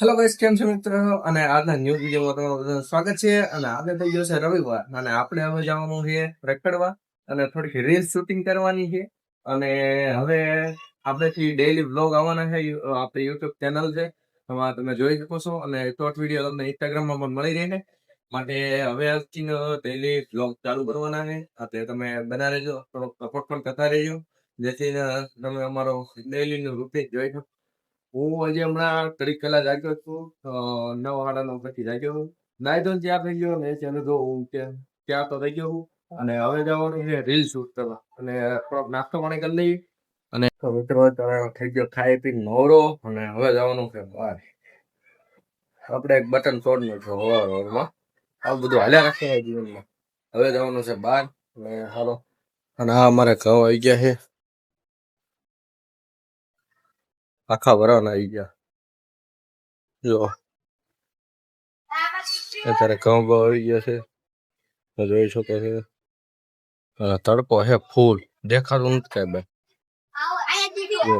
Hello guys, કેમ છો મિત્રો? અને આજના ન્યૂઝ વિડીયોમાં તમારું બધાનું સ્વાગત છે. અને આજે થઈ ગયો છે રવિવાર, અને આપણે હવે જવાનું છે રખડવા અને થોડીક રીલ શૂટિંગ કરવાની છે. અને હવે આપણેથી ડેઈલી વ્લોગ આવવાના છે. આપણી યુટ્યુબ ચેનલ છે, એમાં તમે જોઈ શકો છો. અને શોર્ટ વિડીયો તમને ઇન્સ્ટાગ્રામમાં પણ મળી રહે છે. માટે હવે આજથી ડેઈલી વ્લોગ ચાલુ કરવાના છે. એટલે તમે બના રહેજો, થોડોક સપોર્ટ પણ કરતા રહેજો, જેથી તમે અમારો ડેઈલીનું રૂટીન જોઈ શકો. હું હજી હમણાં ઘડીક પહેલા જાગ્યો છું. 9:30 પછી જાગ્યો હું. નાઈ ધોઈને તૈયાર થઈ ગયો ને ચાલો જો હું ત્યાં તો થઈ ગયો હું. અને હવે જવાનું છે રીલ શૂટ કરવા, અને થોડોક નાસ્તો પાણી કરી લઈએ. અને તો મિત્રો અત્યારે થઈ ગયો ખાઈ પી નવરો, અને હવે જવાનું છે બહાર. આપણે એક બટન તોડનું છે હવારમાં. આવું બધું હાલ્યા રાખે છે જીવનમાં. હવે જવાનું છે બહાર, અને હાલો. અને આ અમારે ઘઉં આવી ગયા છે, આખા ભરાવાના આવી ગયા. જો અત્યારે ઘઉં બહુ આવી ગયા છે, તો જોઈ શકો છો. અને તડકો હે ફૂલ, દેખાતું નથી કઈ ભાઈ. જો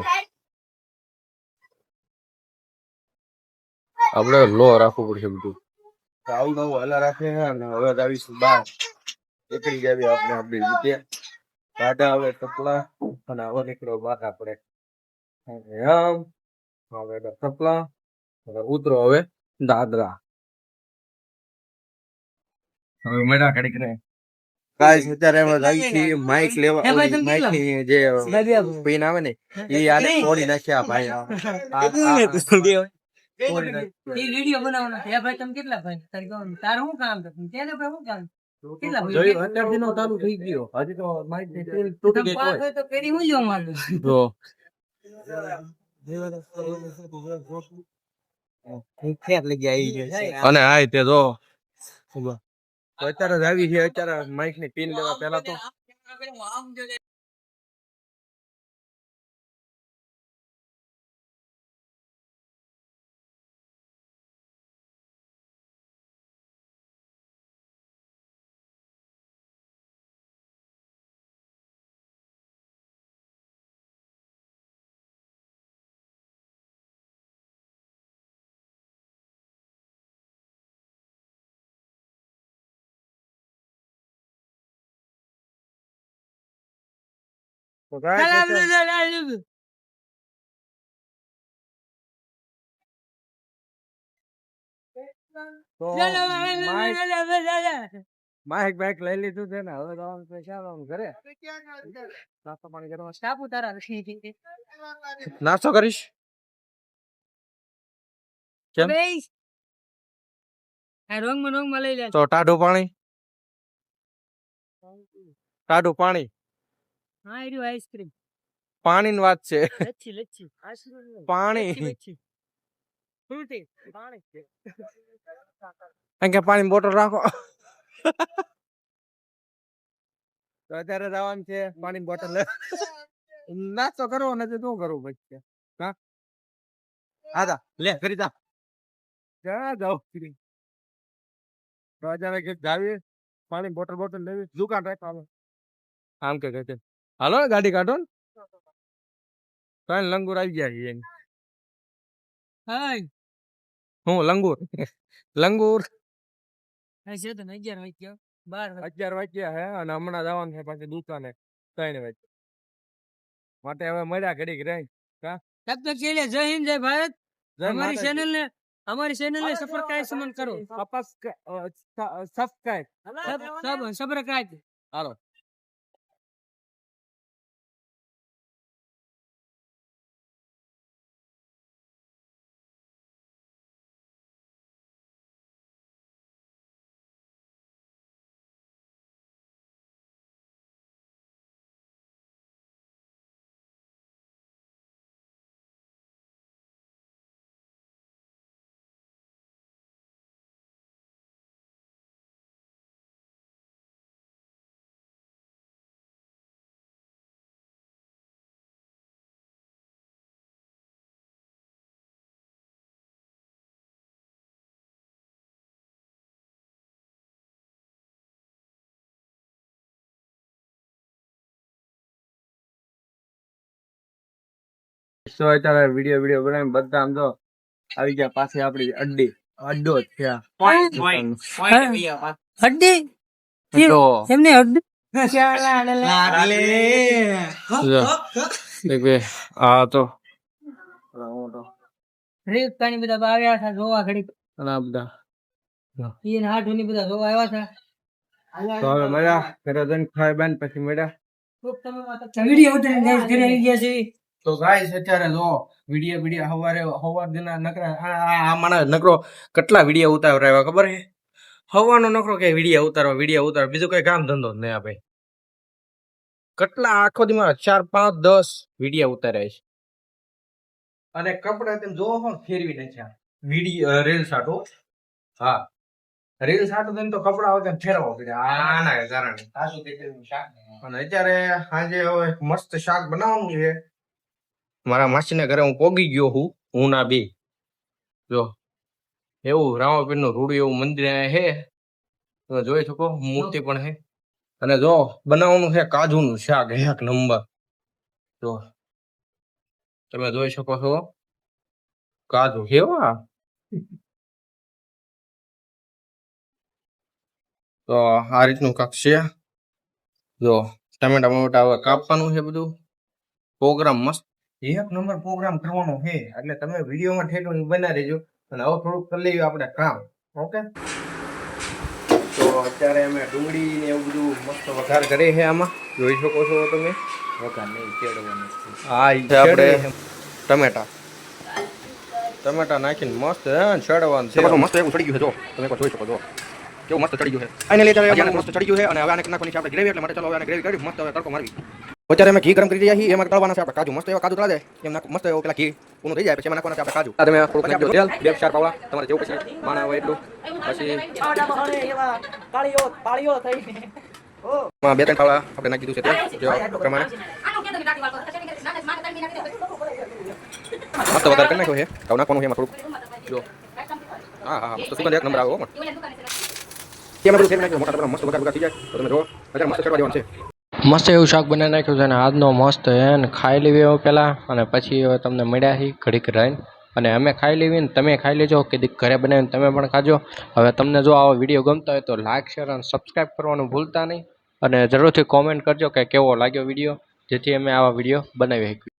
આપણે લો રાખવું પડશે બધું. આવું નવું હલા રાખે છે. અને હવે આવીશું બાર, નીકળી જાવી આપણે આપણી રીતે. કાઢા હવે કપડા, અને હવે નીકળો બહાર આપણે. આમ હવે કપડા, હવે ઉતરો હવે દાદરા. હવે મેળા ઘડીક રહે. ગાઈસ અત્યારે અમે આવી છીએ માઇક લેવા, માઇક ની જે પિન આવે ને એ આને તોડી નાખ્યા ભાઈ. વિડીયો બનાવવાનો છે ભાઈ. તમે કેટલા ભાઈ તાર શું કામ છે? તેને ભાઈ શું કામ? જોયું અત્યારથી નો ચાલુ થઈ ગયો, હજી તો માઇક ની પિન તૂટી ગઈ હોય તો પેલી હું જોવા માંગુ. તો અને હાય તે જો તો અત્યારે જ આવી છે. અત્યારે માઇક ની પિન લેવા પેલા તો માઇક બાઇક લઈ લીધું છે ને હવે જવાનું છે ક્યાં ઘરે. નાસ્તો પાણી કરવા. સાપુતારા નાસ્તો કરીશ કેમ? રોંગમાં લઈ લે. તો ટાઢું પાણી, ટાઢું પાણી, હા એ આઈસ્ક્રીમ પાણી ની વાત છે. લચ્છી લચ્છી આઈસ્ક્રીમ પાણી ફ્રૂટી પાણી કે પાણી બોટલ રાખો. તો અત્યારે જવાનું છે પાણી બોટલ નાસ્તો કરવો નથી શું કરવું પછી? હા હા લે કરી જા જાવ ફરી. તો અત્યારે કે જાવી પાણી બોટલ બોટલ લેવી, દુકાન રાખવા આમ કે કહે હાલો ગાડી કાઢો ને. કઈ લંગુર આવી ગયા છે એની. હાય હું લંગુર લંગુર છે તો 11 વાગ્યા 12 11 વાગ્યા હે, અને હમણાં જવાનું છે પાછી દુકાને 3 વાગે. માટે હવે મળ્યા ઘડીક રહી. તબ તક के लिए जय हिंद जय भारत. हमारी चैनल ने सब्सक्राइब करो. સબસ્ક્રાઇબ सब सब्सक्राइब. હાલો. તો અત્યારે વિડીયો બનાવીને બધા આમ જો આવી ગયા પાછી આપડી અડ્ડો જ છે આ. હડ્ડી તો એમને હડ્ડી આ તો રીત કાની બધા આવ્યા હતા જોવા ઘડી આ બધા ઈ હાડું ની બધા જોવા આવ્યા તો હવે મળ્યા ઘરે જઈને ખાઈ બાન પછી મળ્યા. હતા વિડીયો ઉતારીને guys ઘરે આવી ગયા છે તો ગાઈસ અત્યારે જો વિડિયો હવાર દિના નકરા આ માણસ નકરો કેટલા વિડિયો ઉતાર્યા ખબર છે? હવાનો નકરો કે વિડિયો ઉતારો બીજું કઈ કામ ધંધો જ નહીં આ ભાઈ. કેટલા આખો દીમાં 4 5 10 વિડિયો ઉતાર્યા છે. અને કપડા તેમ જોવો હો ફેરવી નાખ્યા વિડિયો રીલ સાટો. હા રીલ સાટો તેમ તો કપડા વગર ફેરવો પડ્યા આના કારણે. અને અત્યારે સાંજે હવે મસ્ત શાક બનાવવાનું છે. મારા માસીના ઘરે હું પોગી ગયો હું ના બી જો એવું રામાપીર નું રૂડું એવું મંદિર હે તમે જોઈ શકો મૂર્તિ પણ હે. અને જો બનાવવાનું છે કાજુ નું શાક એક નંબર. જો તમે જોઈ શકો છો કાજુ કેવા. તો આ રીતનું કાક છે. જો ટમેટા મમેટા હવે કાપવાનું છે બધું. પ્રોગ્રામ મસ્ત એક નંબર પ્રોગ્રામ કરવાનો છે એટલે તમે વિડીયોમાં ઠેઠ બના દેજો. અને હવે થોડુંક કરી લઈએ આપણે કામ. ઓકે તો અત્યારે અમે ડુંગળી ને એવું બધું મસ્ત વઘાર કરીએ છે આમાં જોઈ શકો છો તમે. વઘાર નહીં ચેડવાનું. હા ઈ આપણે ટમેટા નાખીને મસ્ત ચડવાનું છે. મસ્ત એવું ચડી ગયું છે જો તમે જોઈ શકો છો કેવું મસ્ત ચડી ગયું છે આને લઈ ત્યારે મસ્ત ચડી ગયું છે. અને હવે આને નાખવાની છે આપણે ગ્રેવી એટલે માટે ચાલો હવે આને ગ્રેવી કરી મસ્ત હવે તડકો મારવી. અત્યારે અમે ઘી ગરમ કરી રહ્યા છીએ એમાં તળવાના છે આપણે કાજુ. મસ્ત એવા કાજુ તળા જાય એમ મસ્ત એવું પેલા ઘી ઊનું થઈ જાય પછી એમાં નાખવાના છે આપણે કાજુ. તમે થોડુંક નાખજો તેલ 2-4 પાવડા તમારે જેવું પછી માણા હોય એટલું. પછી માં 2-3 પાવડા આપણે નાખી દીધું છે તેલ જેવા પ્રમાણે મસ્ત વઘાર કરી નાખ્યો છે. હવે નાખવાનું છે એમાં થોડુંક જો હા મસ્ત સુગંધ એક નંબર આવે હો. એમાં બધું તેલ નાખ્યું મોટા ટપરા મસ્ત વઘાર થઈ જાય તો તમે જો અત્યારે મસ્ત ચડવા દેવાનું છે. મસ્ત એવું શાક બનાવી નાખ્યું છે અને આજનો મસ્ત એને ખાઈ લેવી હવે પહેલાં અને પછી હવે તમને મળ્યા છીએ ઘડીક રહીને. અને અમે ખાઈ લેવી ને તમે ખાઈ લેજો કે ઘરે બનાવીને તમે પણ ખાજો. હવે તમને જો આવો વિડીયો ગમતો હોય તો લાઇક શેર અને સબસ્ક્રાઈબ કરવાનું ભૂલતા નહીં. અને જરૂરથી કોમેન્ટ કરજો કે કેવો લાગ્યો વિડીયો જેથી અમે આવા વિડીયો બનાવી શકીએ.